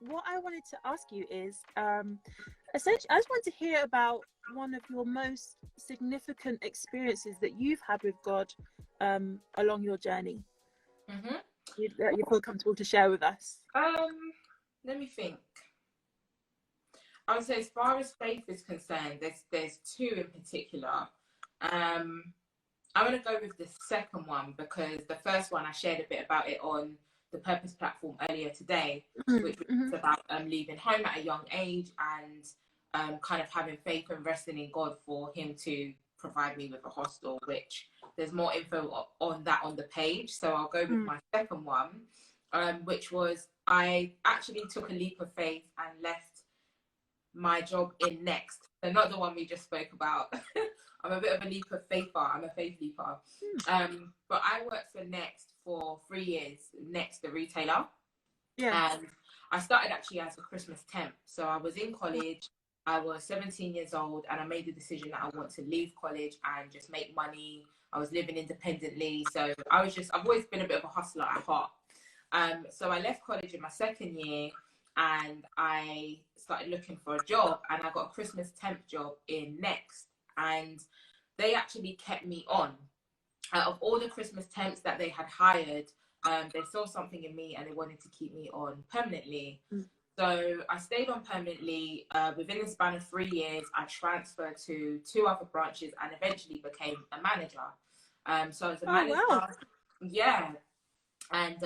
what I wanted to ask you is, essentially, I just want to hear about one of your most significant experiences that you've had with God, along your journey. Mm-hmm. That you feel comfortable to share with us. Let me think. I would say, as far as faith is concerned, there's two in particular. I'm going to go with the second one because the first one I shared a bit about it on the Purpose platform earlier today, which Mm-hmm. was about leaving home at a young age and kind of having faith and resting in God for Him to provide me with a hostel, which there's more info on that on the page. So I'll go with my second one, which was I actually took a leap of faith and left my job in Next. So not the one we just spoke about. I'm a bit of a leaper faither. I'm a faith leaper. But I worked for Next for 3 years, Next, the retailer. Yeah. And I started actually as a Christmas temp. So I was in college. I was 17 years old and I made the decision that I want to leave college and just make money. I was living independently. So I've always been a bit of a hustler at heart. So I left college in my second year and I started looking for a job and I got a Christmas temp job in Next. And they actually kept me on. Out of all the Christmas temps that they had hired, they saw something in me and they wanted to keep me on permanently. So I stayed on permanently. Within the span of 3 years, I transferred to 2 other branches and eventually became a manager. So as a manager, wow. yeah. And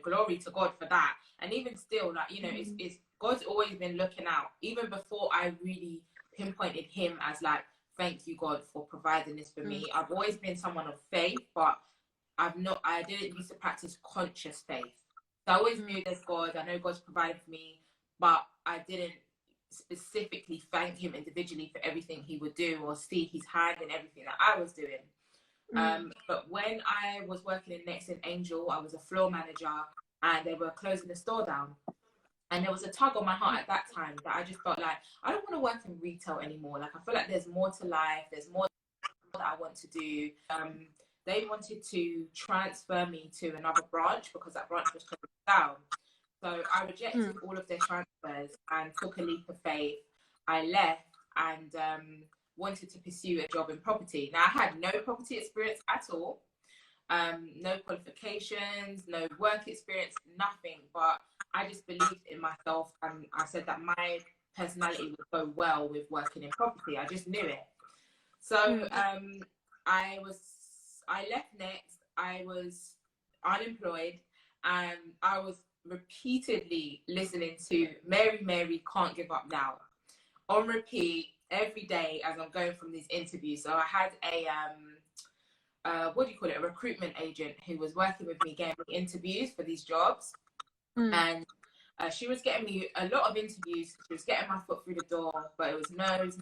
glory to God for that. And even still, like, it's God's always been looking out. Even before I really pinpointed Him as like, thank you, God, for providing this for me. I've always been someone of faith, but I didn't used to practice conscious faith. So I always knew there's God. I know God's provided for me, but I didn't specifically thank Him individually for everything He would do or see His hand in everything that I was doing. But when I was working in Next in Angel, I was a floor manager and they were closing the store down. And there was a tug on my heart at that time that I just felt like, I don't want to work in retail anymore. Like, I feel like there's more to life. There's more that I want to do. They wanted to transfer me to another branch because that branch was closing down. So I rejected all of their transfers and took a leap of faith. I left and wanted to pursue a job in property. Now, I had no property experience at all. No qualifications, no work experience, nothing. But I just believed in myself and I said that my personality would go well with working in property. I just knew it. So I left Next. I was unemployed and I was repeatedly listening to Mary, Mary, Can't Give Up Now on repeat every day as I'm going from these interviews. So I had a recruitment agent who was working with me getting me interviews for these jobs. And she was getting me a lot of interviews. She was getting my foot through the door, but it was no's.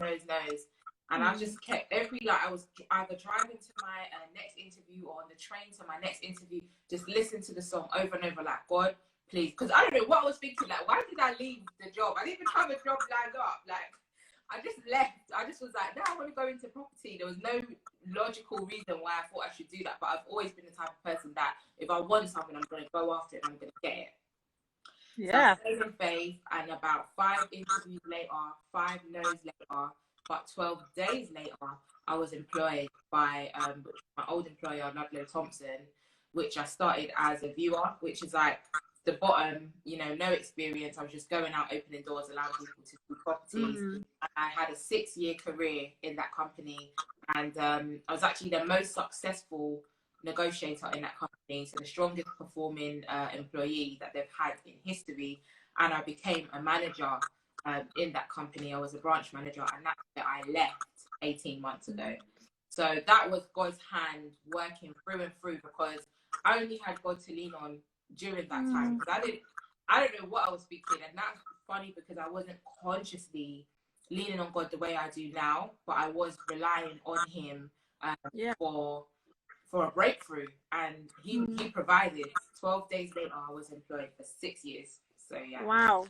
And I just kept I was either driving to my next interview or on the train to my next interview, just listen to the song over and over, like, God, please. Because I don't know what I was thinking, like, why did I leave the job? I didn't even have a job lined up. Like, I just left. I just was like, no, I want to go into property. There was no logical reason why I thought I should do that. But I've always been the type of person that if I want something, I'm going to go after it and I'm going to get it. Yeah. So I stayed in faith, and about 5 interviews later, 5 no's later, but 12 days later, I was employed by my old employer, Ludlow Thompson, which I started as a viewer, which is like the bottom, no experience. I was just going out, opening doors, allowing people to do properties. I had a 6-year career in that company, and I was actually the most successful negotiator in that company, so the strongest performing employee that they've had in history. And I became a manager in that company. I was a branch manager, and that's where I left 18 months ago. So that was God's hand working through and through, because I only had God to lean on during that time, because I don't know what I was thinking. And that's funny because I wasn't consciously leaning on God the way I do now, but I was relying on Him for a breakthrough, and he provided. 12 days later, I was employed for 6 years. So yeah. Wow,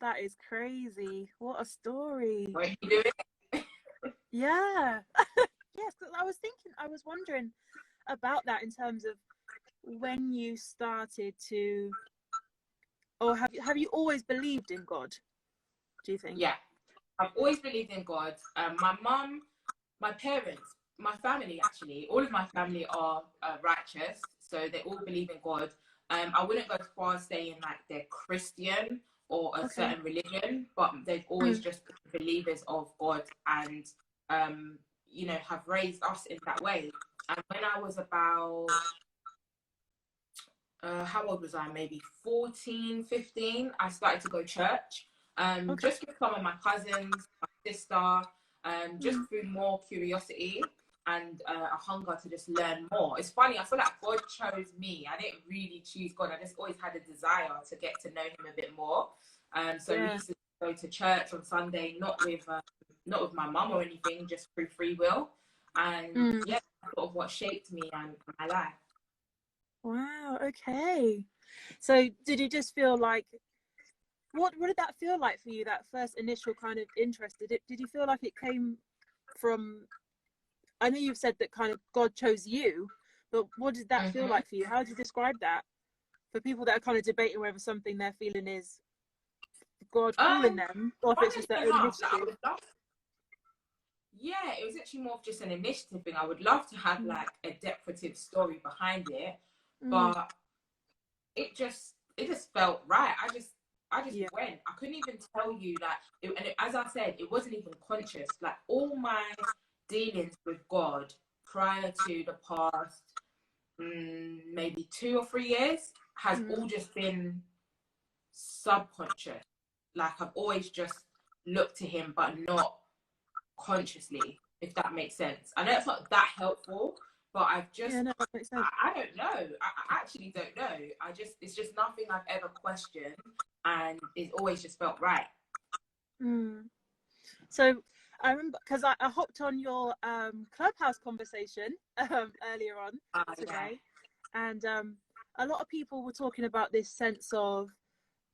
that is crazy. What a story. What are you doing? Yeah. Yes, because I was wondering about that in terms of when you started to or have you always believed in God, do you think? Yeah, I've always believed in God. My mum, my parents, my family, actually, all of my family are righteous, so they all believe in God. I wouldn't go as far as saying like they're Christian or a Okay. certain religion, but they've always just been believers of God, and you know, have raised us in that way. And when I was about how old was I? Maybe 14, 15. I started to go church, Okay. just with some of my cousins, my sister, just through more curiosity and a hunger to just learn more. It's funny, I feel like God chose me. I didn't really choose God. I just always had a desire to get to know him a bit more. So we used to go to church on Sunday, not with my mum or anything, just through free will. And yeah, that's sort of what shaped me and my life. Wow, okay. So did you just feel like, what did that feel like for you, that first initial kind of interest? Did you feel like it came from, I know you've said that kind of God chose you, but what did that feel like for you? How do you describe that for people that are kind of debating whether something they're feeling is God calling them, or if it's just their own enough, like, initiative? yeah, it was actually more of just an initiative thing. I would love to have like a decorative story behind it, but it just felt right. I just went. I couldn't even tell you like, as I said, it wasn't even conscious. Like all my dealings with God prior to the past maybe 2 or 3 years has all just been subconscious. Like I've always just looked to him, but not consciously, if that makes sense. I know it's not that helpful, but I've just Yeah, no, that makes sense. I don't know. I actually don't know. It's just nothing I've ever questioned, and it's always just felt right. So I remember, because I hopped on your Clubhouse conversation earlier on today, and a lot of people were talking about this sense of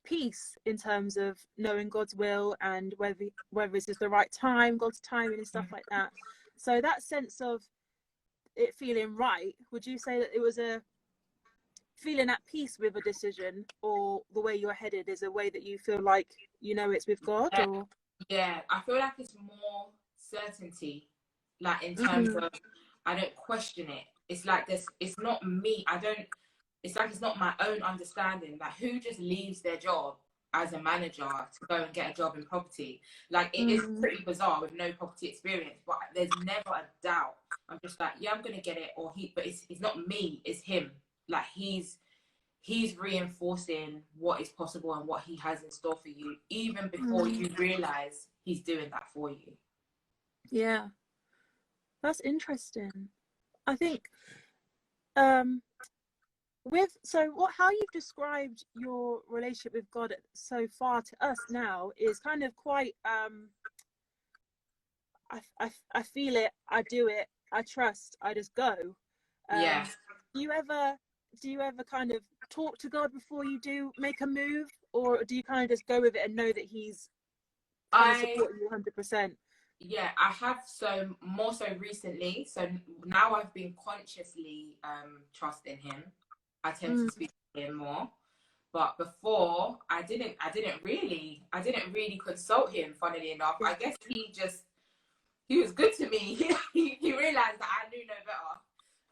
peace in terms of knowing God's will and whether this is the right time, God's timing and stuff like that. So that sense of it feeling right, would you say that it was a feeling at peace with a decision, or the way you're headed is a way that you feel like you know it's with God? Or yeah, I feel like it's more certainty, like in terms of I don't question it. It's like this, it's not me. It's like it's not my own understanding. Like who just leaves their job as a manager to go and get a job in property? Like it is pretty bizarre with no property experience, but there's never a doubt. I'm just like, yeah, I'm gonna get it, but it's not me, it's him. Like he's reinforcing what is possible and what he has in store for you, even before you realize he's doing that for you. Yeah, that's interesting. I think how you've described your relationship with God so far to us now is kind of quite I feel it, I do it, I trust, I just go. Yeah. Do you ever kind of talk to God before you do make a move, or do you kind of just go with it and know that he's kind of supporting you 100%? Yeah, I have, so more so recently. So now I've been consciously trusting him. I tend to speak to him more. But before I didn't really consult him, funnily enough. I guess he was good to me. he realized that I knew no better.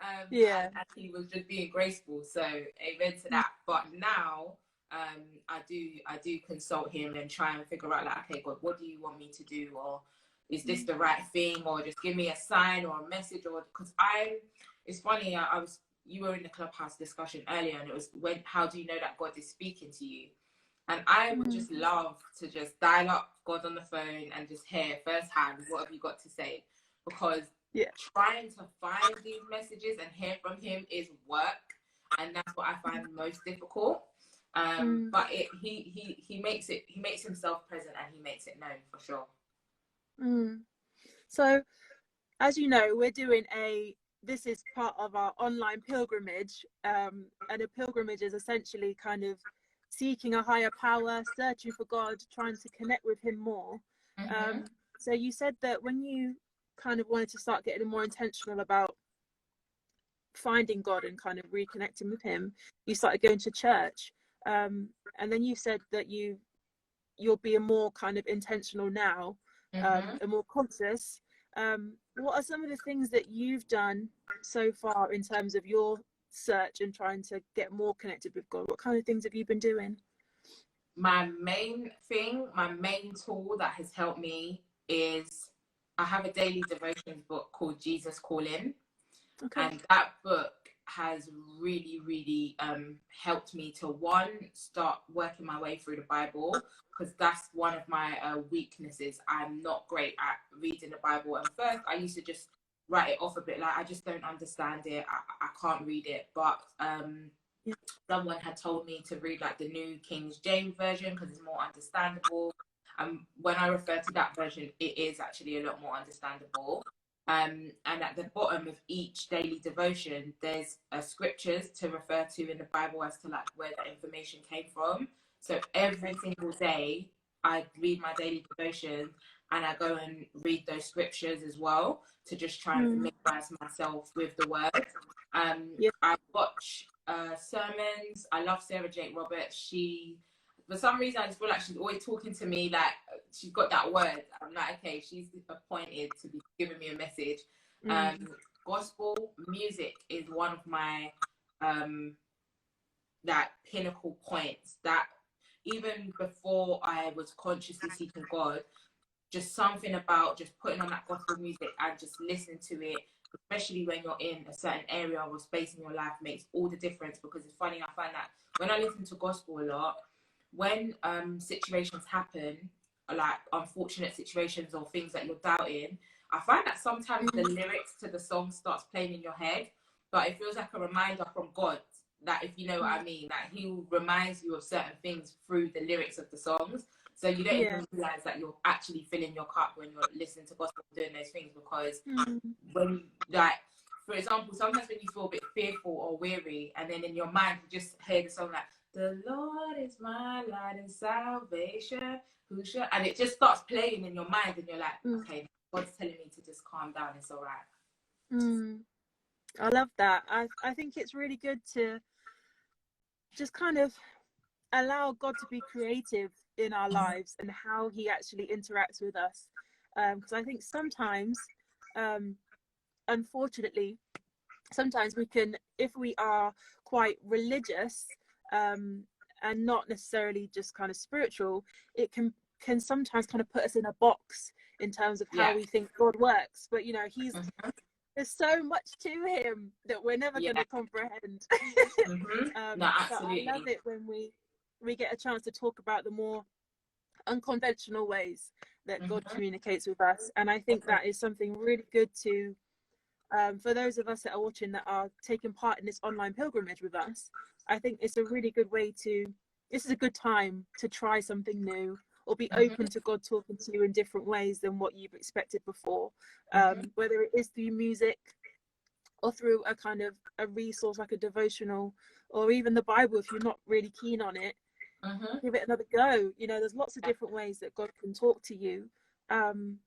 And he was just being graceful. So amen to that. But now I do consult him and try and figure out, like, okay, God, what do you want me to do? Or is this the right thing? Or just give me a sign or a message. Or because it's funny, you were in the Clubhouse discussion earlier, and it was how do you know that God is speaking to you? And I would just love to just dial up God on the phone and just hear firsthand, what have you got to say? Because trying to find these messages and hear from him is work, and that's what I find most difficult. But he makes himself present, and he makes it known for sure. So, as you know, this is part of our online pilgrimage, and a pilgrimage is essentially kind of seeking a higher power, searching for God, trying to connect with him more. So you said that when you kind of wanted to start getting more intentional about finding God and kind of reconnecting with him, you started going to church. And then you said that you're being more kind of intentional now, and more conscious. What are some of the things that you've done so far in terms of your search and trying to get more connected with God? What kind of things have you been doing? My main tool that has helped me is I have a daily devotions book called Jesus Calling. Okay. And that book has really, really helped me to, one, start working my way through the Bible, because that's one of my weaknesses. I'm not great at reading the Bible. And first, I used to just write it off a bit, like I just don't understand it. I can't read it. But someone had told me to read like the New King James Version because it's more understandable. When I refer to that version, it is actually a lot more understandable. And at the bottom of each daily devotion, there's scriptures to refer to in the Bible as to like where the information came from. So every single day, I read my daily devotion and I go and read those scriptures as well to just try and familiarize myself with the word. I watch sermons. I love Sarah Jake Roberts. She, for some reason, I just feel like she's always talking to me, like she's got that word. I'm like, okay, she's appointed to be giving me a message. Gospel music is one of my that pinnacle points, that even before I was consciously seeking God, just something about just putting on that gospel music and just listening to it, especially when you're in a certain area or space in your life, makes all the difference. Because it's funny, I find that when I listen to gospel a lot, when situations happen, like unfortunate situations or things that you're doubting, I find that sometimes the lyrics to the song starts playing in your head, but it feels like a reminder from God, that, if you know what I mean, that he reminds you of certain things through the lyrics of the songs. So you don't even realize that you're actually filling your cup when you're listening to gospel and doing those things. Because when, like, for example, sometimes when you feel a bit fearful or weary, and then in your mind you just hear the song like, the Lord is my light and salvation, who shall, and it just starts playing in your mind, and you're like, okay, God's telling me to just calm down, it's all right. I love that. I think it's really good to just kind of allow God to be creative in our lives and how he actually interacts with us. Because I think sometimes, unfortunately, sometimes we can, if we are quite religious and not necessarily just kind of spiritual, it can sometimes kind of put us in a box in terms of how we think God works. But, you know, there's so much to him that we're never going to comprehend. No, absolutely. But I love it when we get a chance to talk about the more unconventional ways that God communicates with us. And I think that is something really good to, for those of us that are watching that are taking part in this online pilgrimage with us. I think it's a really good way to, this is a good time to try something new, or be open to God talking to you in different ways than what you've expected before, whether it is through music or through a kind of a resource like a devotional, or even the Bible. If you're not really keen on it, give it another go. You know, there's lots of different ways that God can talk to you. And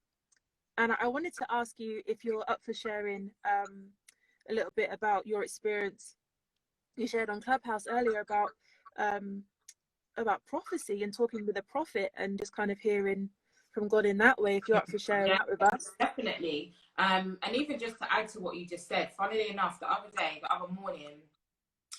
I wanted to ask you if you're up for sharing a little bit about your experience. You shared on Clubhouse earlier about prophecy and talking with a prophet and just kind of hearing from God in that way, if you're up for sharing that with us. Definitely. And even just to add to what you just said, funnily enough, the other morning,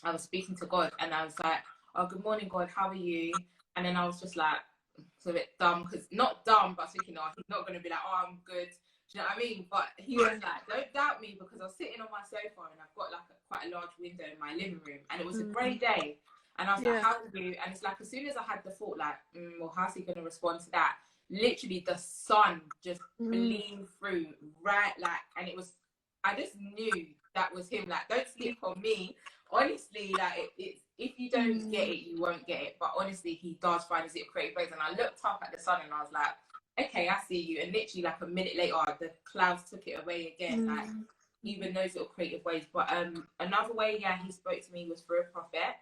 I was speaking to God and I was like, oh, good morning, God, how are you? And then I was just like, it's a bit dumb, because not dumb, but I was thinking, oh, he's not going to be like, oh, I'm good. Do you know what I mean? But he was like, don't doubt me, because I was sitting on my sofa and I've got like quite a large window in my living room, and it was a great day. And I was like, how are you? And it's like, as soon as I had the thought, like, well, how's he going to respond to that? Literally, the sun just gleamed through, right? Like, and it was, I just knew that was him. Like, don't sleep on me. Honestly, like, it's, if you don't get it, you won't get it. But honestly, he does find his creative ways. And I looked up at the sun and I was like, okay, I see you. And literally, like, a minute later, the clouds took it away again. Like, even those little creative ways. But another way, he spoke to me was through a prophet.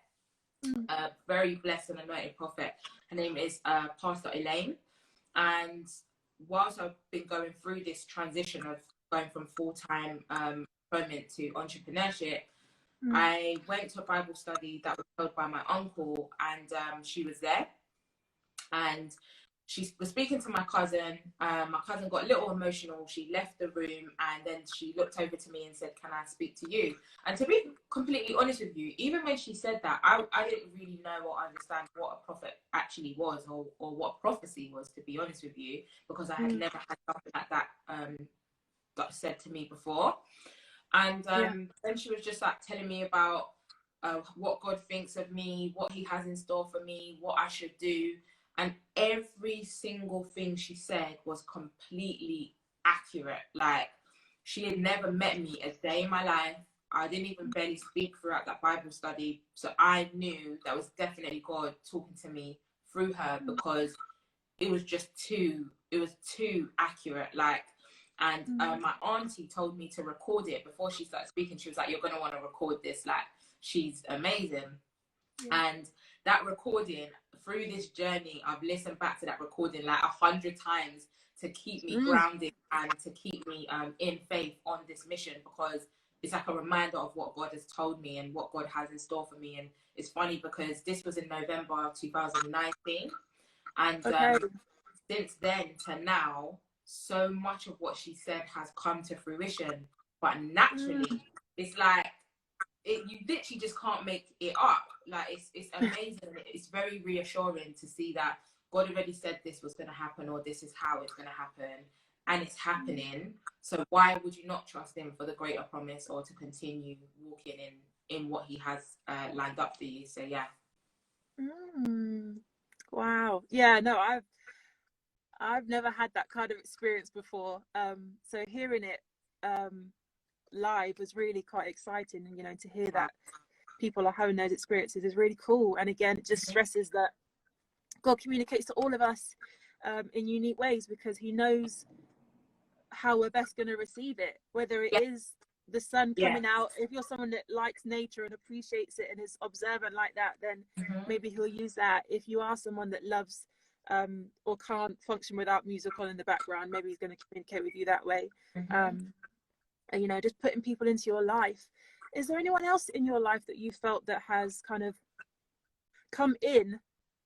A very blessed and anointed prophet. Her name is Pastor Elaine. And whilst I've been going through this transition of going from full-time employment to entrepreneurship, I went to a Bible study that was held by my uncle, and she was there, and she was speaking to my cousin. My cousin got a little emotional. She left the room, and then she looked over to me and said, "Can I speak to you?" And to be completely honest with you, even when she said that, I didn't really know or understand what a prophet actually was, or what prophecy was, to be honest with you, because I had never had something like that got said to me before. And then she was just like telling me about what God thinks of me, what he has in store for me, what I should do. And every single thing she said was completely accurate. Like, she had never met me a day in my life. I didn't even barely speak throughout that Bible study. So I knew that was definitely God talking to me through her, because it was too accurate. Like, and my auntie told me to record it before she started speaking. She was like, "You're going to want to record this. Like, she's amazing." And that recording, through this journey, I've listened back to that recording like 100 times to keep me grounded and to keep me in faith on this mission, because it's like a reminder of what God has told me and what God has in store for me. And it's funny because this was in November of 2019, and since then to now, so much of what she said has come to fruition. But naturally, it's like, you literally just can't make it up. Like, it's amazing. It's very reassuring to see that God already said this was going to happen, or this is how it's going to happen, and it's happening. So why would you not trust him for the greater promise, or to continue walking in what he has lined up for you? So yeah. Wow. Yeah, no, I've never had that kind of experience before. So hearing it live was really quite exciting, and to hear that people are having those experiences is really cool. And again, it just stresses that God communicates to all of us in unique ways, because he knows how we're best going to receive it, whether it is the sun coming out. If you're someone that likes nature and appreciates it and is observant like that, then maybe he'll use that. If you are someone that loves or can't function without music on in the background, maybe he's going to communicate with you that way. And just putting people into your life. Is there anyone else in your life that you felt that has kind of come in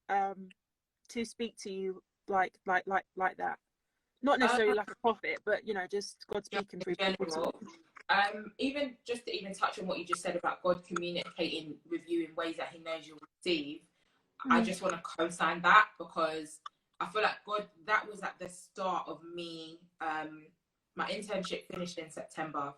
to speak to you like that? Not necessarily like a prophet, but just God speaking through people. Even just to even touch on what you just said about God communicating with you in ways that he knows you'll receive, I just want to co-sign that, because I feel like God, that was at the start of me. My internship finished in September,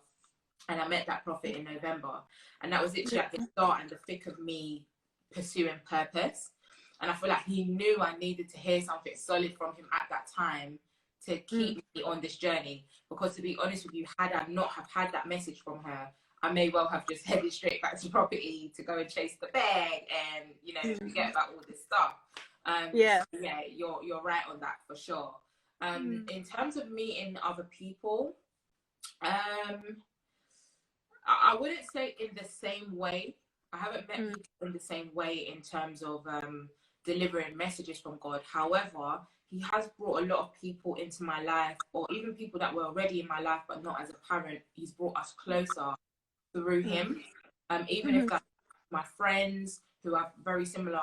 and I met that prophet in November, and that was literally at the start and the thick of me pursuing purpose. And I feel like he knew I needed to hear something solid from him at that time to keep me on this journey. Because to be honest with you, had I not have had that message from her, I may well have just headed straight back to property to go and chase the bag and forget about all this stuff. So you're right on that for sure. In terms of meeting other people, I wouldn't say in the same way. I haven't met people in the same way in terms of delivering messages from God. However, he has brought a lot of people into my life, or even people that were already in my life but not as apparent. He's brought us closer through him. Even if that's my friends who have very similar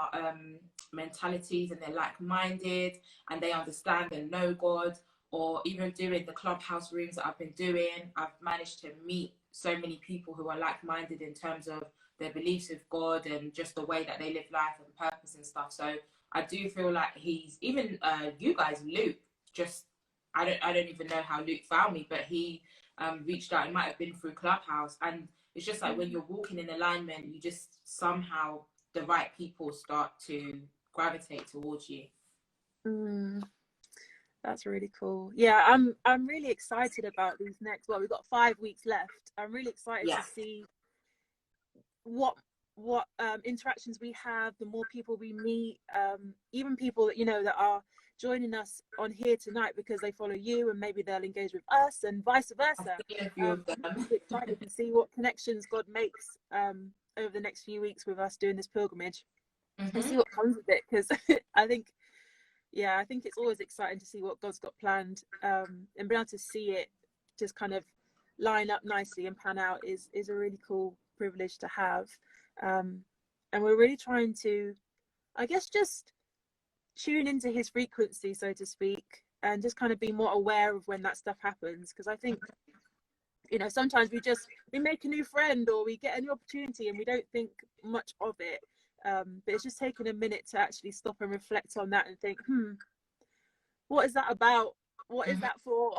mentalities, and they're like-minded and they understand and know God, or even doing the clubhouse rooms that I've been doing, I've managed to meet so many people who are like-minded in terms of their beliefs with God and just the way that they live life and purpose and stuff. So I do feel like he's even you guys, Luke, just I don't even know how Luke found me, but he reached out. It might have been through Clubhouse, and it's just like when you're walking in alignment, you just somehow the right people start to gravitate towards you. That's really cool. Yeah, I'm really excited about these next. Well, we've got 5 weeks left. I'm really excited to see what interactions we have, the more people we meet, even people that that are joining us on here tonight because they follow you, and maybe they'll engage with us, and vice versa. I'm excited to see what connections God makes over the next few weeks with us doing this pilgrimage, and see what comes of it, because I think it's always exciting to see what God's got planned, and being able to see it just kind of line up nicely and pan out is a really cool privileged to have. And we're really trying to, I guess, just tune into his frequency, so to speak, and just kind of be more aware of when that stuff happens. Because I think, you know, sometimes we make a new friend or we get a new opportunity and we don't think much of it. But it's just taking a minute to actually stop and reflect on that and think, what is that about? What is that for?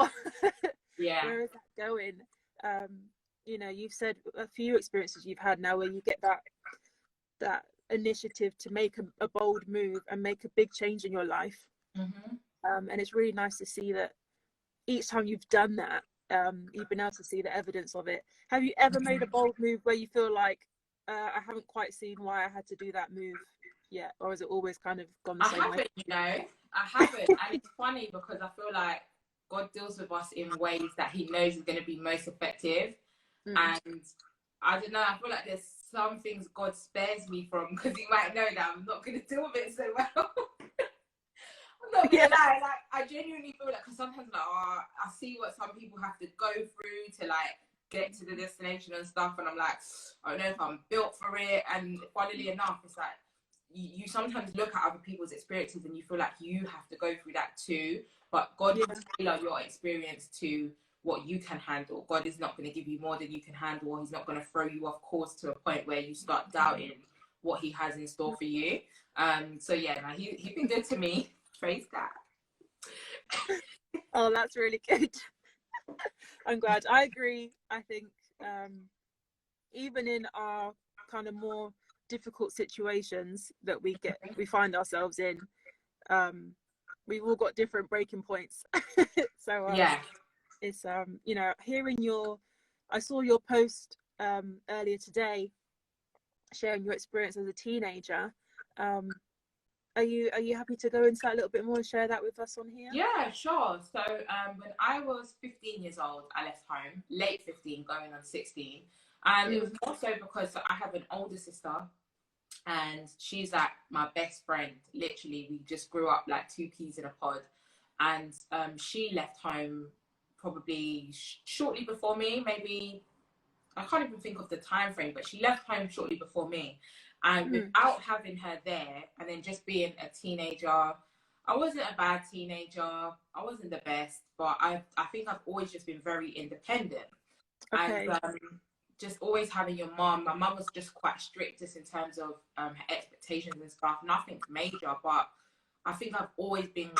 Yeah. Where is that going? You know, you've said a few experiences you've had now where you get that initiative to make a bold move and make a big change in your life. And it's really nice to see that each time you've done that, you've been able to see the evidence of it. Have you ever made a bold move where you feel like, I haven't quite seen why I had to do that move yet? Or has it always kind of gone the same way? You know, I haven't. And it's funny because I feel like God deals with us in ways that he knows is going to be most effective. And I don't know, I feel like there's some things God spares me from because he might know that I'm not going to deal with it so well. I'm not going to lie, like, I genuinely feel like, because sometimes like, I see what some people have to go through to like get to the destination and stuff, and I'm like, I don't know if I'm built for it. And funnily enough, it's like, you sometimes look at other people's experiences and you feel like you have to go through that too, but God will tailor your experience to what you can handle. God is not going to give you more than you can handle, or he's not going to throw you off course to a point where you start doubting what he has in store for you. So yeah, man, he's been good to me. Praise God. Oh, that's really good. I'm glad. I agree. I think even in our kind of more difficult situations that we find ourselves in, we've all got different breaking points. So it's you know, I saw your post earlier today sharing your experience as a teenager. Are you happy to go into that a little bit more and share that with us on here? Yeah, sure. So when I was 15 years old, I left home, late 15, going on 16. And it was more so because I have an older sister and she's like my best friend. Literally, we just grew up like two peas in a pod. And she left home probably shortly before me, maybe, I can't even think of the time frame, but she left home shortly before me. And without having her there, and then just being a teenager, I wasn't a bad teenager. I wasn't the best, but I think I've always just been very independent. Okay. And just always having your mom. My mum was just quite strict just in terms of her expectations and stuff. Nothing major, but I think I've always been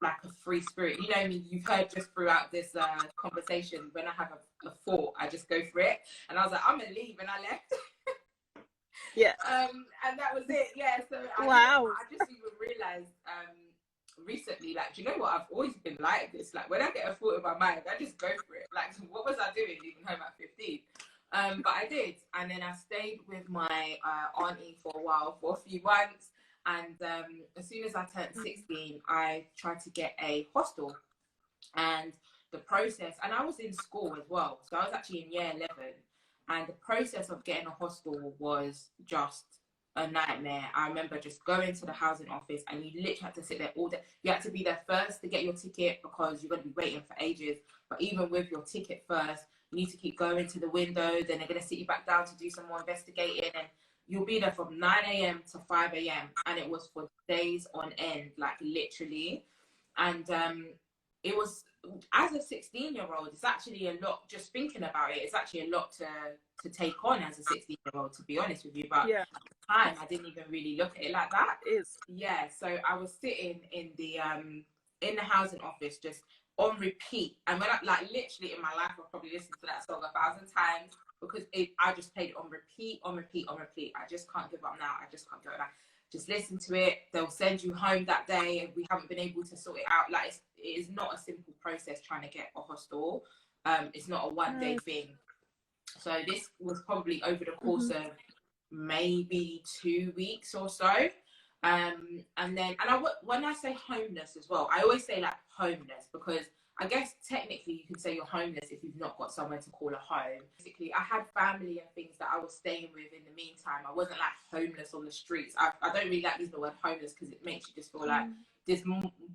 like a free spirit. You know what I mean? You've heard just throughout this conversation, when I have a thought, I just go for it. And I was like, I'm going to leave. And I left. Yeah. And that was it. Yeah. So I just even realized recently, like, do you know what? I've always been like this. Like, when I get a thought in my mind, I just go for it. Like, what was I doing leaving home at 15? But I did. And then I stayed with my auntie for a while, for a few months. And as soon as I turned 16, I tried to get a hostel. And the process, and I was in school as well. So I was actually in year 11. And the process of getting a hostel was just a nightmare. I remember just going to the housing office and you literally had to sit there all day. You had to be there first to get your ticket because you're going to be waiting for ages. But even with your ticket first, you need to keep going to the window. Then they're going to sit you back down to do some more investigating. And you'll be there from 9 a.m. to 5 a.m. And it was for days on end, like literally. And it was, as a 16-year-old, it's actually a lot, just thinking about it, it's actually a lot to take on as a 16-year-old, to be honest with you. But at the time, I didn't even really look at it like that. Yeah, so I was sitting in the housing office just on repeat. And when I, like, literally in my life, I've probably listened to that song 1,000 times because I just played it on repeat, on repeat, on repeat. I just can't give up now. I just can't go now. Just listen to it. They'll send you home that day and we haven't been able to sort it out. Like, it is not a simple process trying to get a hostel. It's not a one-day thing. So this was probably over the course of maybe 2 weeks or so. And when I say homeless as well, I always say like homeless because I guess technically you can say you're homeless if you've not got somewhere to call a home. Basically, I had family and things that I was staying with in the meantime. I wasn't like homeless on the streets. I don't really like using the word homeless because it makes you just feel like there's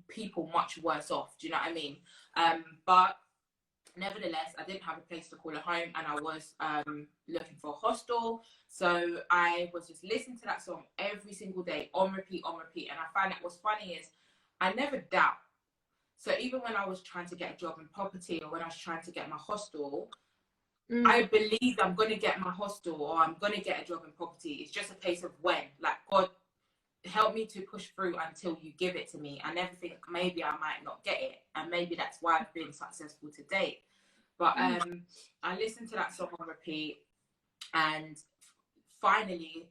people much worse off. Do you know what I mean? But Nevertheless, I didn't have a place to call a home, and I was looking for a hostel. So I was just listening to that song every single day, on repeat, on repeat. And I found out what's funny is I never doubt. So even when I was trying to get a job in property, or when I was trying to get my hostel, I believed I'm going to get my hostel, or I'm going to get a job in property. It's just a case of when. Like, God, help me to push through until you give it to me. I never think maybe I might not get it, and maybe that's why I've been successful to date. But I listened to that song on repeat, and finally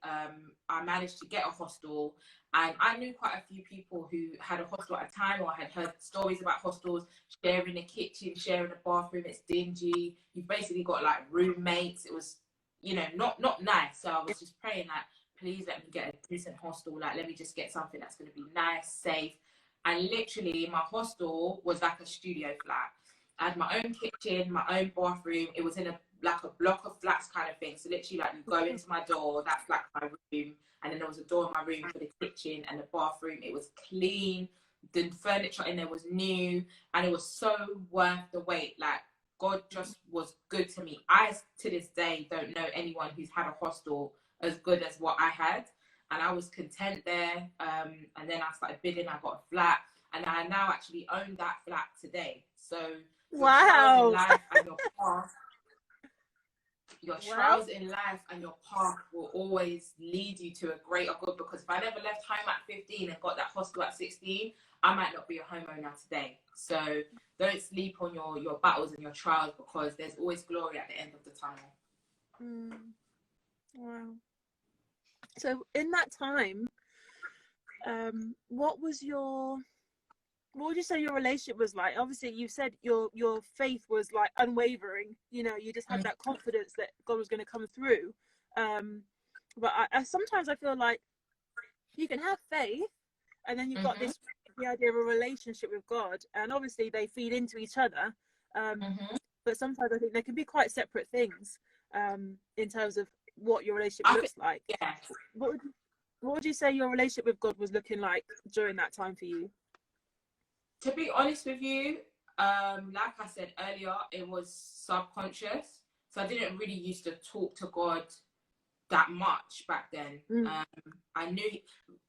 I managed to get a hostel. And I knew quite a few people who had a hostel at a time, or had heard stories about hostels, sharing a kitchen, sharing a bathroom. It's dingy. You've basically got like roommates. It was, you know, not nice. So I was just praying, like, please let me get a decent hostel. Like, let me just get something that's going to be nice, safe. And literally, my hostel was like a studio flat. I had my own kitchen, my own bathroom. It was in a block of flats kind of thing. So literally, like, you go into my door, that's like my room. And then there was a door in my room for the kitchen and the bathroom. It was clean. The furniture in there was new. And it was so worth the wait. Like, God just was good to me. I, to this day, don't know anyone who's had a hostel as good as what I had, and I was content there. And then I started bidding. I got a flat, and I now actually own that flat today. So your trials in life and your path, trials in life and your path will always lead you to a greater good. Because if I never left home at 15 and got that hostel at 16, I might not be a homeowner today. So don't sleep on your battles and your trials, because there's always glory at the end of the tunnel. Wow. So in that time, what would you say your relationship was like? Obviously, you said your faith was like unwavering. You know, you just had that confidence that God was going to come through. But I sometimes I feel like you can have faith, and then you've got the idea of a relationship with God, and obviously they feed into each other. But sometimes I think they can be quite separate things in terms of what your relationship looks like. Yeah. What would you say your relationship with God was looking like during that time for you? To be honest with you, like I said earlier, it was subconscious. So I didn't really used to talk to God that much back then. I knew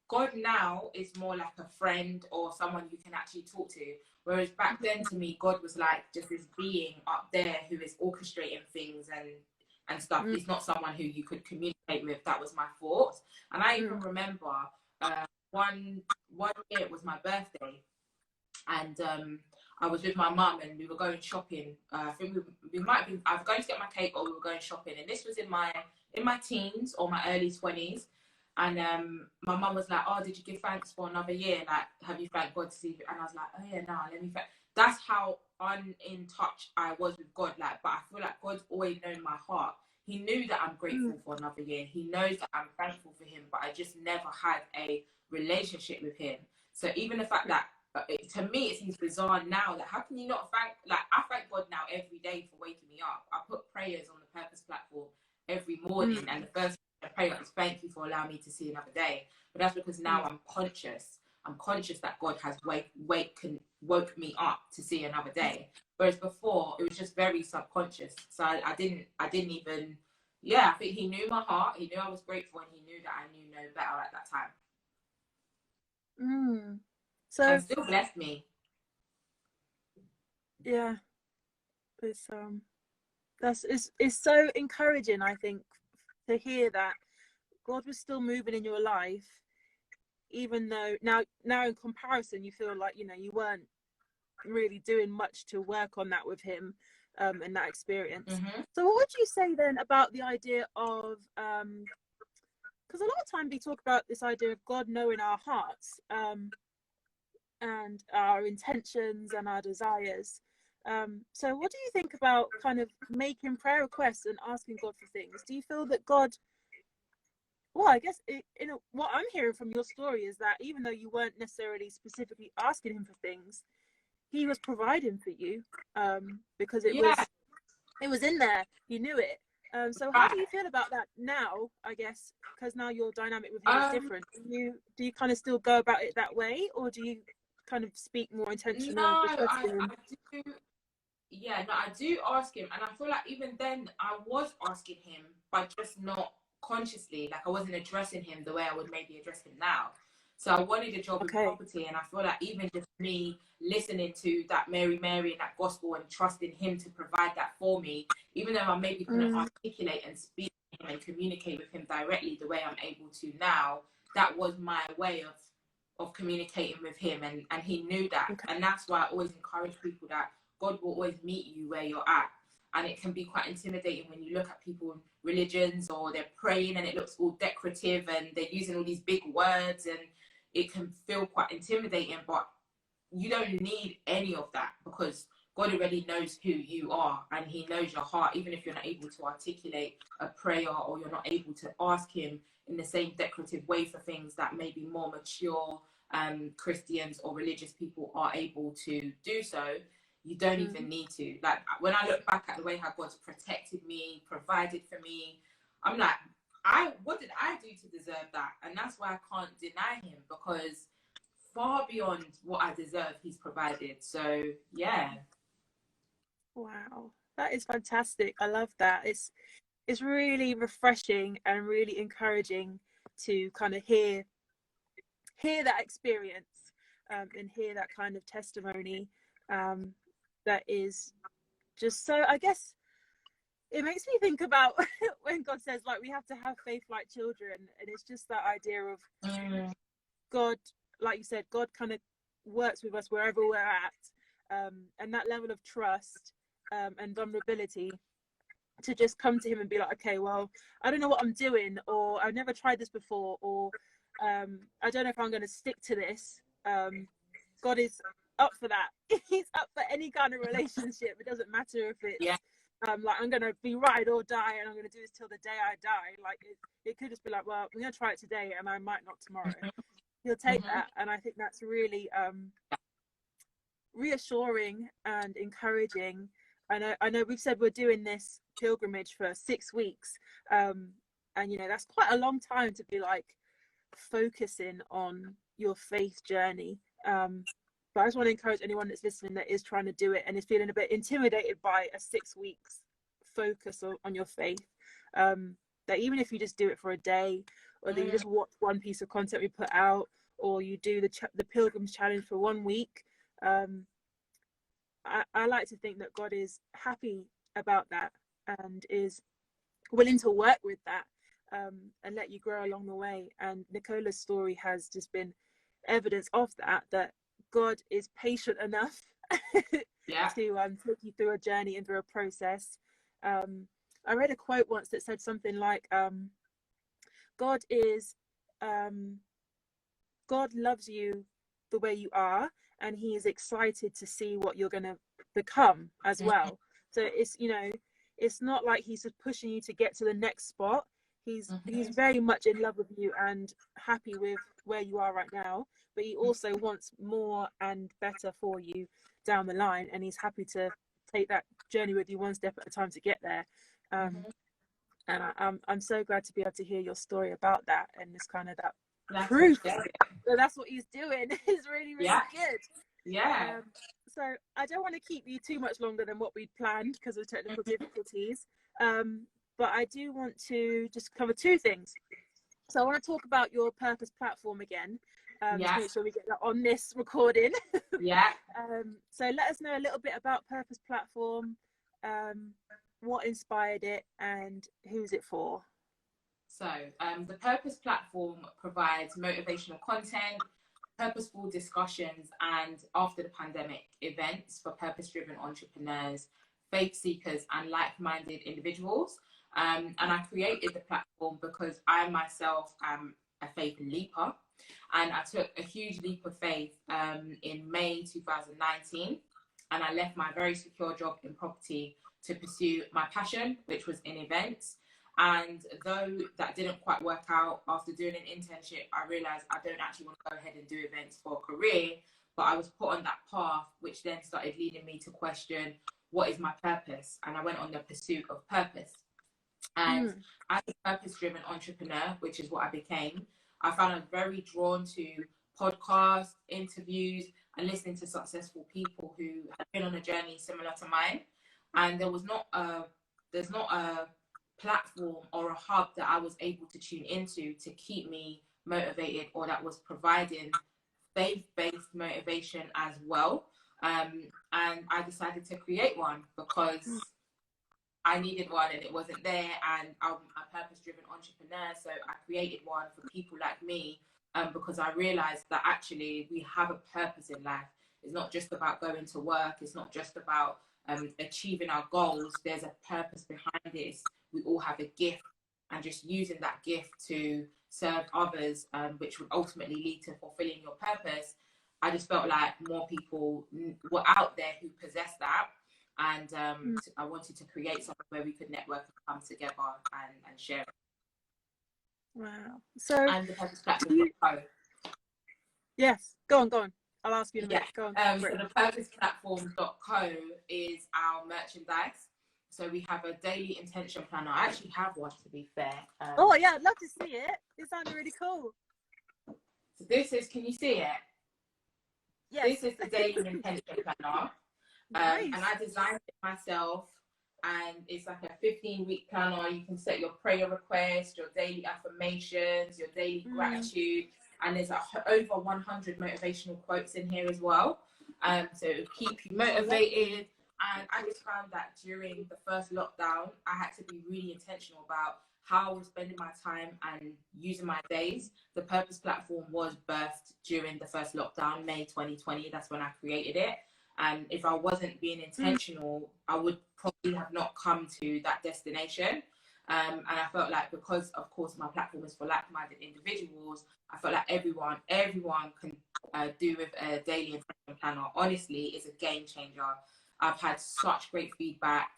God now is more like a friend or someone you can actually talk to. Whereas back then, to me, God was like just this being up there who is orchestrating things and stuff. It's not someone who you could communicate with. That was my thoughts. And I even remember one year, it was my birthday, and I was with my mum, and we were going shopping. I think we might have been, I was going to get my cake, or we were going shopping. And this was in my teens or my early 20s. And my mum was like, oh, did you give thanks for another year? Like, have you thanked God to see it? And I was like, oh yeah, no, let me thank. That's how in touch I was with God. Like, but I feel like God's always known my heart. He knew that I'm grateful for another year. He knows that I'm thankful for him, but I just never had a relationship with him. So even the fact that, to me, it seems bizarre now that how can you not thank, like, I thank God now every day for waking me up. I put prayers on the Purpose platform every morning, and the first prayer is thank you for allowing me to see another day. But that's because now I'm conscious. I'm conscious that God has woke me up to see another day. Whereas before, it was just very subconscious. So I didn't even, I think he knew my heart. He knew I was grateful, and he knew that I knew no better at that time. So and still blessed me. Yeah, it's so encouraging, I think, to hear that God was still moving in your life, even though now in comparison you feel like, you know, you weren't really doing much to work on that with him, and that experience. So what would you say then about the idea of because a lot of times we talk about this idea of God knowing our hearts, and our intentions and our desires. So what do you think about kind of making prayer requests and asking God for things? Do you feel that God, well, I guess what I'm hearing from your story is that even though you weren't necessarily specifically asking him for things, he was providing for you, because it was in there. He knew it. So how do you feel about that now, I guess, because now your dynamic with him is different? Do you kind of still go about it that way, or do you kind of speak more intentionally? No, I do. yeah, no, I do ask him, and I feel like even then I was asking him, but just not consciously. Like I wasn't addressing him the way I would maybe address him now. So I wanted a job in Okay. property, and I feel like even just me listening to that Mary and that gospel and trusting him to provide that for me, even though I maybe couldn't articulate and speak to him and communicate with him directly the way I'm able to now, that was my way of communicating with him, and he knew that. Okay. And that's why I always encourage people that God will always meet you where you're at. And it can be quite intimidating when you look at people in religions, or they're praying and it looks all decorative and they're using all these big words, and it can feel quite intimidating. But you don't need any of that, because God already knows who you are, and he knows your heart. Even if you're not able to articulate a prayer, or you're not able to ask him in the same decorative way for things that maybe more mature Christians or religious people are able to do so, you don't even need to. Like when I look back at the way how God's protected me, provided for me, I'm like, what did I do to deserve that? And that's why I can't deny him, because far beyond what I deserve, he's provided. So yeah. Wow, that is fantastic. I love that. It's really refreshing and really encouraging to kind of hear that experience, and hear that kind of testimony, that is just so, I guess it makes me think about when God says, like, we have to have faith like children, and it's just that idea of God, like you said, God kind of works with us wherever we're at, and that level of trust, and vulnerability, to just come to him and be like, okay, well, I don't know what I'm doing, or I've never tried this before, or I don't know if I'm going to stick to this. God is up for that. He's up for any kind of relationship. It doesn't matter if it's like, I'm going to be ride or die, and I'm going to do this till the day I die. Like it could just be like, well, I'm going to try it today and I might not tomorrow. He'll take that. And I think that's really reassuring and encouraging. I know we've said we're doing this pilgrimage for 6 weeks, and you know, that's quite a long time to be like focusing on your faith journey, but I just want to encourage anyone that's listening that is trying to do it and is feeling a bit intimidated by a 6 weeks focus on your faith, that even if you just do it for a day, or that you just watch one piece of content we put out, or you do the Pilgrims Challenge for 1 week, I like to think that God is happy about that and is willing to work with that, and let you grow along the way. And Nicola's story has just been evidence of that God is patient enough to take you through a journey and through a process. I read a quote once that said something like, God loves you the way you are, and he is excited to see what you're going to become as well. So it's, you know, it's not like he's just pushing you to get to the next spot. He's very much in love with you and happy with where you are right now, but he also wants more and better for you down the line, and he's happy to take that journey with you one step at a time to get there. And I'm so glad to be able to hear your story about that, and this kind of that proof that that's what he's doing is really good. So I don't want to keep you too much longer than what we'd planned because of technical difficulties, but I do want to just cover 2 things. So I want to talk about your Purpose platform again, to make sure we get that on this recording. So let us know a little bit about Purpose platform, what inspired it, and who's it for. So the Purpose platform provides motivational content, purposeful discussions, and after the pandemic events for purpose-driven entrepreneurs, faith seekers, and like-minded individuals. And I created the platform because I myself am a faith leaper, and I took a huge leap of faith in May 2019, and I left my very secure job in property to pursue my passion, which was in events. And though that didn't quite work out, after doing an internship, I realized I don't actually want to go ahead and do events for a career, but I was put on that path, which then started leading me to question, what is my purpose? And I went on the pursuit of purpose. And as a purpose-driven entrepreneur, which is what I became, I found I'm very drawn to podcasts, interviews, and listening to successful people who have been on a journey similar to mine. and there's not a platform or a hub that I was able to tune into to keep me motivated, or that was providing faith-based motivation as well. And I decided to create one because I needed one and it wasn't there, and I'm a purpose-driven entrepreneur, so I created one for people like me, because I realized that actually we have a purpose in life. It's not just about going to work, it's not just about achieving our goals. There's a purpose behind this. We all have a gift, and just using that gift to serve others, which would ultimately lead to fulfilling your purpose. I just felt like more people were out there who possess that, and I wanted to create something where we could network and come together and share it. Wow. So, And the purpose platform.co. Yes, go on. I'll ask you in a minute. Yeah. Go on. So the purpose platform.co is our merchandise. So we have a daily intention planner. I actually have one, to be fair. Oh yeah, I'd love to see it. It sounded really cool. So this is, can you see it? Yes. This is the daily intention planner. Nice. And I designed it myself, and it's like a 15-week planner. You can set your prayer requests, your daily affirmations, your daily gratitude, and there's over 100 motivational quotes in here as well. So it'll keep you motivated. And I just found that during the first lockdown, I had to be really intentional about how I was spending my time and using my days. The purpose platform was birthed during the first lockdown, May 2020. That's when I created it. And if I wasn't being intentional, I would probably have not come to that destination. And I felt like, because of course my platform is for like-minded individuals, I felt like everyone can do with a daily intention planner. Honestly, it's a game changer. I've had such great feedback.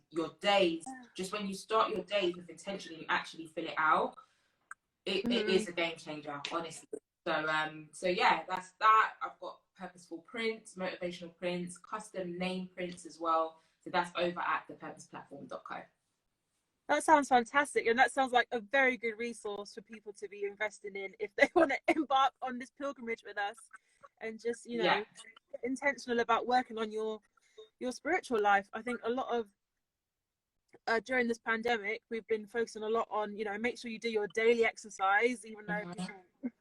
Your days, just when you start your days with intention and you actually fill it out, it is a game changer, honestly. So yeah, that's that. I've got purposeful prints, motivational prints, custom name prints as well. So that's over at thepurposeplatform.co. That sounds fantastic, and that sounds like a very good resource for people to be investing in if they want to embark on this pilgrimage with us, and just get intentional about working on your spiritual life. I think a lot of during this pandemic, we've been focusing a lot on make sure you do your daily exercise, even though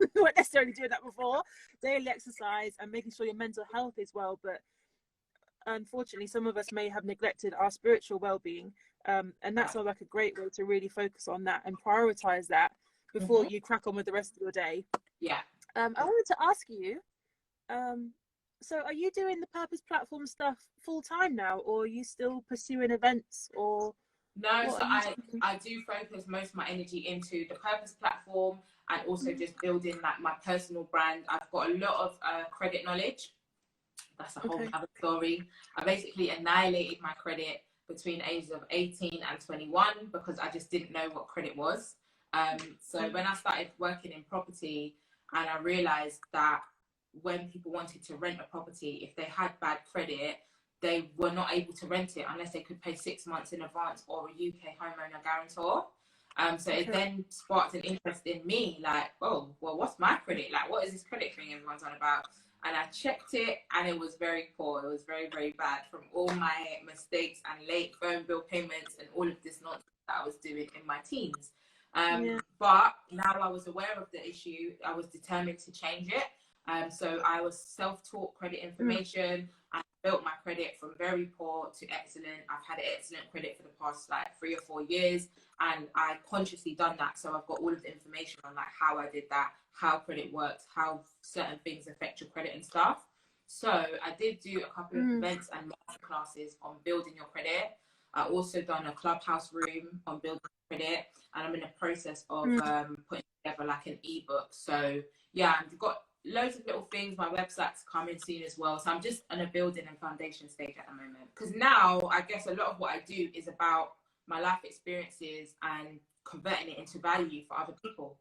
people weren't necessarily doing that before. Daily exercise and making sure your mental health is well, but unfortunately some of us may have neglected our spiritual well-being, and that sounds like a great way to really focus on that and prioritize that before you crack on with the rest of your day. I wanted to ask you, so are you doing the purpose platform stuff full time now, or are you still pursuing events? Or no, so I do focus most of my energy into the purpose platform, and also just building like my personal brand. I've got a lot of credit knowledge. That's a whole other story. I basically annihilated my credit between ages of 18 and 21 because I just didn't know what credit was. So when I started working in property, and I realized that when people wanted to rent a property, if they had bad credit, they were not able to rent it unless they could pay 6 months in advance or a UK homeowner guarantor. So it then sparked an interest in me, like, oh, well, what's my credit? Like, what is this credit thing everyone's on about? And I checked it, and it was very poor. It was very, very bad from all my mistakes and late phone bill payments and all of this nonsense that I was doing in my teens. But now I was aware of the issue. I was determined to change it. So I was self-taught credit information. I built my credit from very poor to excellent. I've had excellent credit for the past like 3 or 4 years, and I consciously done that. So I've got all of the information on like how I did that, how credit works, how certain things affect your credit and stuff. So I did do a couple of events and master classes on building your credit. I also done a clubhouse room on building credit, and I'm in the process of putting together like an ebook. So yeah, I've got loads of little things. My website's coming soon as well. So I'm just in a building and foundation stage at the moment. Because now I guess a lot of what I do is about my life experiences and converting it into value for other people.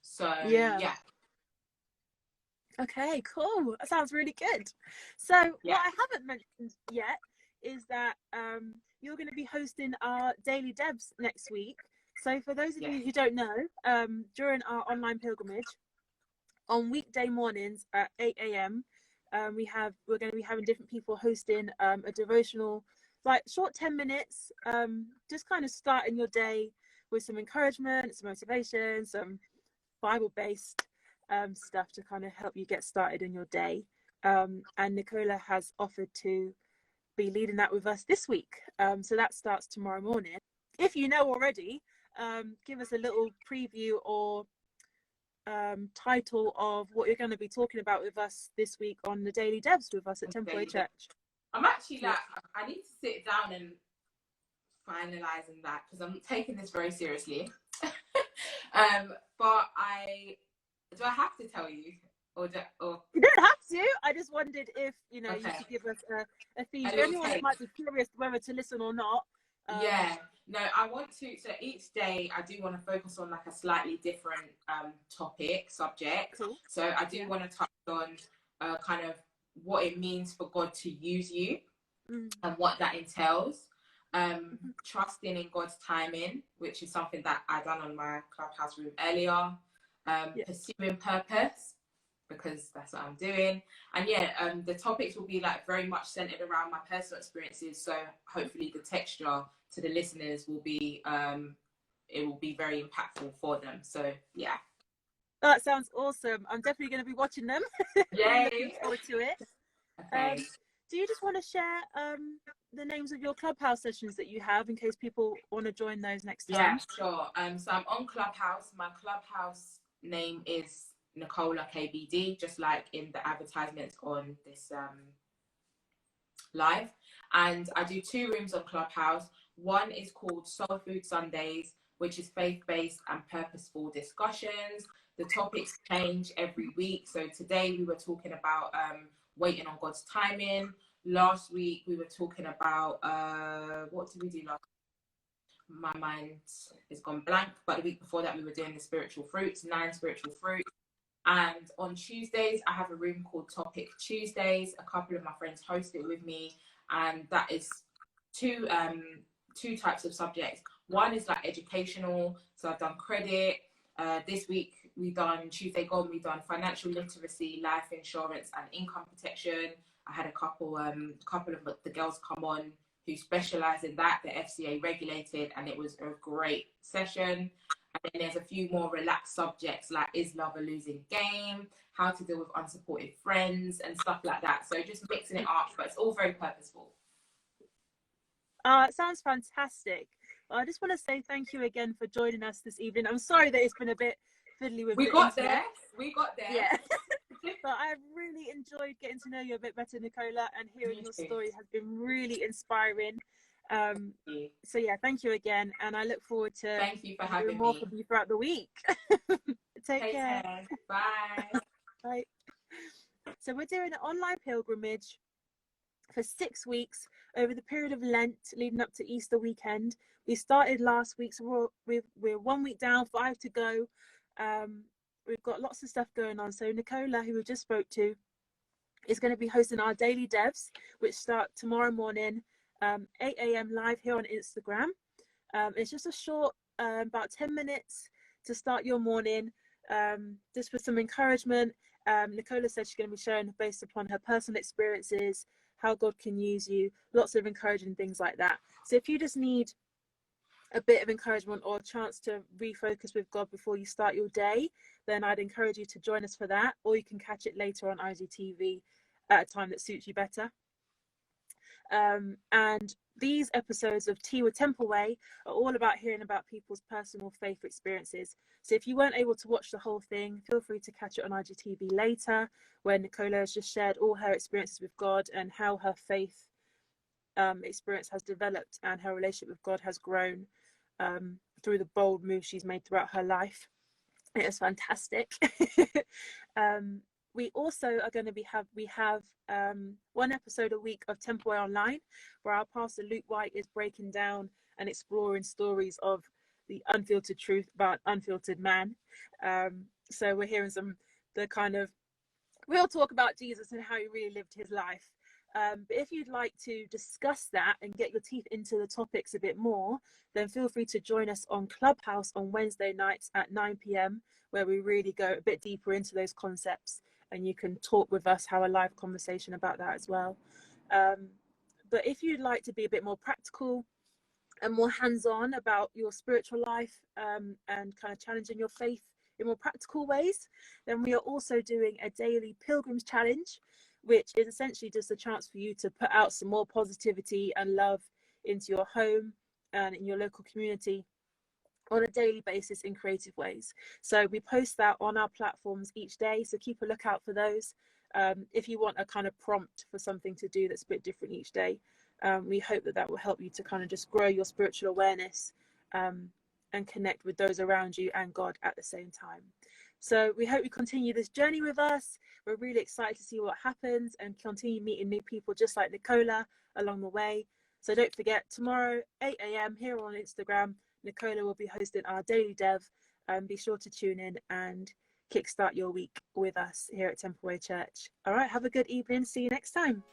So yeah. Okay, cool. That sounds really good. So what I haven't mentioned yet is that you're going to be hosting our Daily Debs next week. So for those of you who don't know, during our online pilgrimage, on weekday mornings at 8 a.m, we're going to be having different people hosting a devotional. It's like short 10 minutes, just kind of starting your day with some encouragement, some motivation, some Bible-based stuff to kind of help you get started in your day. And Nicola has offered to be leading that with us this week. So that starts tomorrow morning. If you know already, give us a little preview or title of what you're going to be talking about with us this week on the Daily Devs with us at Templeway Church. I'm actually like, I need to sit down and finalising that because I'm taking this very seriously. But do I have to tell you? Or you don't have to. I just wondered if you okay. you could give us a theme for anyone that might be curious whether to listen or not. No, I want to. So each day I do want to focus on like a slightly different subject. Cool. So I do want to touch on kind of what it means for God to use you and what that entails. Trusting in God's timing, which is something that I done on my Clubhouse room earlier. Pursuing purpose, because that's what I'm doing. And the topics will be like very much centered around my personal experiences. So hopefully the texture to the listeners will be it will be very impactful for them. So yeah. That sounds awesome. I'm definitely going to be watching them. Yay. Looking forward to it. Okay. Do you just want to share the names of your Clubhouse sessions that you have in case people want to join those next time? Yeah, sure. So I'm on Clubhouse. My Clubhouse name is Nicola KBD, just like in the advertisements on this live. And I do 2 rooms on Clubhouse. One is called Soul Food Sundays, which is faith-based and purposeful discussions. The topics change every week. So today we were talking about waiting on God's timing. Last week we were talking about what did we do last week? My mind has gone blank, but the week before that we were doing the spiritual fruits, 9 spiritual fruits. And on Tuesdays I have a room called Topic Tuesdays. A couple of my friends host it with me, and that is two types of subjects. One is like educational, so I've done credit. This week we done Tuesday gone, we done financial literacy, life insurance and income protection. I had a couple of the girls come on who specialize in that, they're FCA regulated, and it was a great session. And then there's a few more relaxed subjects like is love a losing game, how to deal with unsupportive friends and stuff like that. So just mixing it up, but it's all very purposeful. It sounds fantastic. I just want to say thank you again for joining us this evening. I'm sorry that it's been a bit fiddly with We got there. Yeah. But I've really enjoyed getting to know you a bit better, Nicola, and hearing your story has been really inspiring. So yeah, thank you again, and I look forward to thank you for having more from you throughout the week. Take care. Bye. Bye. So we're doing an online pilgrimage for 6 weeks over the period of Lent leading up to Easter weekend. We started last week, so we're 1 week down, 5 to go. We've got lots of stuff going on. So Nicola, who we just spoke to, is going to be hosting our daily devs, which start tomorrow morning, 8 a.m. live here on Instagram. It's just a short, about 10 minutes to start your morning, just with some encouragement. Nicola said she's going to be sharing based upon her personal experiences, how God can use you, lots of encouraging things like that. So if you just need a bit of encouragement or a chance to refocus with God before you start your day, then I'd encourage you to join us for that, or you can catch it later on IGTV at a time that suits you better. And these episodes of Tea with Templeway are all about hearing about people's personal faith experiences. So if you weren't able to watch the whole thing, feel free to catch it on IGTV later, where Nicola has just shared all her experiences with God and how her faith experience has developed and her relationship with God has grown through the bold moves she's made throughout her life. It is fantastic. We also are going to have 1 episode a week of Templeway Online, where our pastor Luke White is breaking down and exploring stories of the unfiltered truth about unfiltered man. So we're hearing the kind of real talk about Jesus and how he really lived his life. But if you'd like to discuss that and get your teeth into the topics a bit more, then feel free to join us on Clubhouse on Wednesday nights at 9 p.m, where we really go a bit deeper into those concepts, and you can talk with us, have a live conversation about that as well. But if you'd like to be a bit more practical and more hands-on about your spiritual life, and kind of challenging your faith in more practical ways, then we are also doing a daily pilgrims challenge, which is essentially just a chance for you to put out some more positivity and love into your home and in your local community on a daily basis in creative ways. So we post that on our platforms each day, so keep a lookout for those. If you want a kind of prompt for something to do that's a bit different each day, we hope that that will help you to kind of just grow your spiritual awareness, and connect with those around you and God at the same time. So we hope you continue this journey with us. We're really excited to see what happens and continue meeting new people just like Nicola along the way. So don't forget, tomorrow 8 a.m. here on Instagram, Nicola will be hosting our daily dev. Be sure to tune in and kickstart your week with us here at Templeway Church. All right, have a good evening. See you next time.